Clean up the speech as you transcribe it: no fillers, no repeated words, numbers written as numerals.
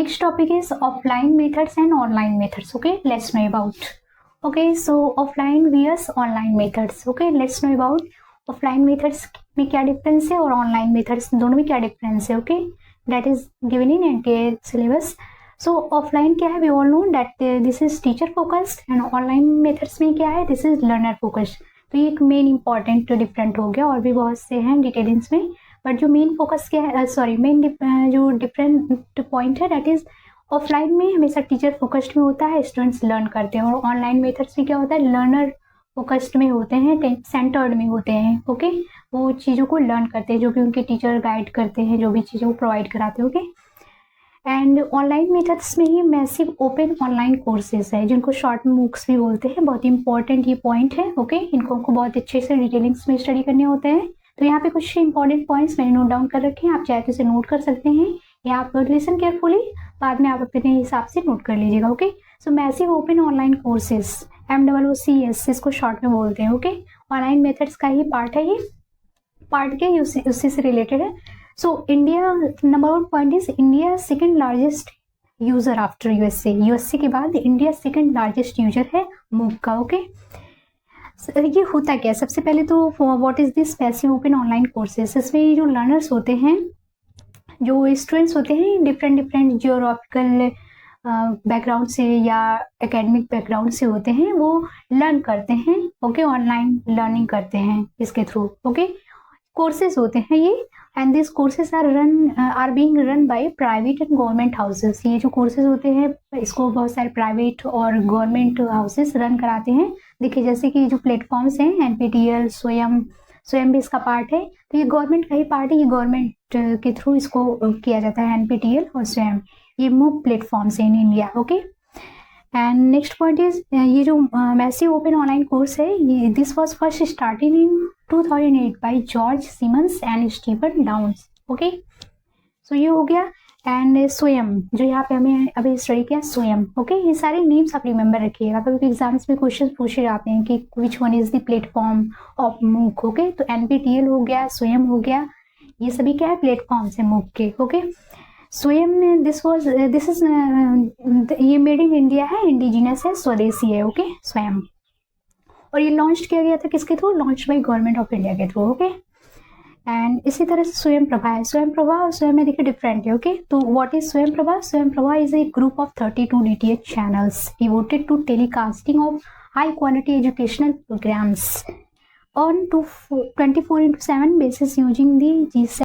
next topic is offline methods and online methods. Okay, let's know about. Okay, so offline vs online methods. Okay, let's know about offline methods में क्या difference है और online methods दोनों में क्या difference है. Okay, that is given in NTA syllabus. So offline क्या है, we all know that this is teacher focused and online methods में क्या है, दिस इज लर्नर फोकस्ड. तो ये एक मेन इंपॉर्टेंट डिफरेंट हो गया, और भी बहुत से हैं डिटेलिंग्स में, बट जो मेन फोकस क्या है, मेन जो डिफरेंट पॉइंट है दैट इज ऑफलाइन में हमेशा टीचर फोकस्ड में होता है, स्टूडेंट्स लर्न करते हैं, और ऑनलाइन मेथड्स में क्या होता है, लर्नर फोकस्ड में होते हैं, सेंटर्ड में होते हैं. ओके, वो चीज़ों को लर्न करते हैं जो भी उनके टीचर गाइड करते हैं, जो भी चीज़ें वो प्रोवाइड कराते हैं. ओके, एंड ऑनलाइन मेथड्स में ही मैसिव ओपन ऑनलाइन कोर्सेज है जिनको शॉर्ट मूक्स भी बोलते हैं. बहुत इंपॉर्टेंट ये पॉइंट है. ओके, इनको हमको बहुत अच्छे से डिटेलिंग्स में स्टडी करने होते हैं. तो यहाँ पे कुछ इंपॉर्टेंट पॉइंट्स मैंने नोट डाउन कर रखे हैं, आप चाहे तो इसे नोट कर सकते हैं या आप लिसन केयरफुली, बाद में आप अपने हिसाब से नोट कर लीजिएगा. ओके, सो massive open online courses, MOOCs इसको शॉर्ट में बोलते हैं. ओके, ऑनलाइन मेथड्स का ही पार्ट है, ये पार्ट के उसी से रिलेटेड है. So India, number 1 point is India second largest user after USA के बाद इंडिया सेकेंड लार्जेस्ट यूजर है मूक का. ओके, ये होता क्या है, सबसे पहले तो what is this massive open online courses. इसमें जो लर्नर्स होते हैं, जो स्टूडेंट्स होते हैं, डिफरेंट जियोग्राफिकल बैकग्राउंड से या एकेडमिक बैकग्राउंड से होते हैं, वो लर्न करते हैं. ओके, ऑनलाइन लर्निंग करते हैं इसके थ्रू. ओके, कोर्सेज होते हैं ये, and this courses are being run by private and government houses. ये जो कोर्सेज होते हैं इसको बहुत सारे प्राइवेट और गवर्नमेंट हाउसेस रन कराते हैं. देखिए, जैसे कि जो प्लेटफॉर्म्स हैं, NPTEL, स्वयं भी इसका पार्ट है. तो ये गवर्नमेंट का ही पार्ट है, ये गवर्नमेंट के थ्रू इसको किया जाता है, NPTEL और स्वयं. ये मूक प्लेटफॉर्म्स है in India. Okay, and next point is ये जो मैसिव ओपन ऑनलाइन कोर्स है, ये this was first started in 2008 by George Simmons and Stephen Downes. Okay, so ये हो गया. एंड स्वयं जो यहाँ पे हमें अभी स्टडी किया, स्वयं. ओके, ये सारे नेम्स आप रिमेंबर रखिएगा, क्योंकि एग्जाम्स में क्वेश्चन पूछे जाते हैं कि which one is the platform of मूक. ओके, तो NPTEL हो गया, स्वयं हो गया, ये सभी क्या है, प्लेटफॉर्म्स है मूक के. ओके, स्वयं दिस इज ये मेड इन इंडिया है, इंडिजिनस है, स्वदेशी है. ओके, स्वयं, और ये लॉन्च किया गया था किसके through, launch by government of India के थ्रू. ओके, एंड इसी तरह से स्वयं प्रभा है. स्वयं प्रभा और स्वयं में देखिए डिफरेंट है. ओके, तो what is Swayam Prabha. Swayam Prabha is a group of 32 DTH channels devoted to telecasting of high quality educational programs on to 24/7 basis using the G7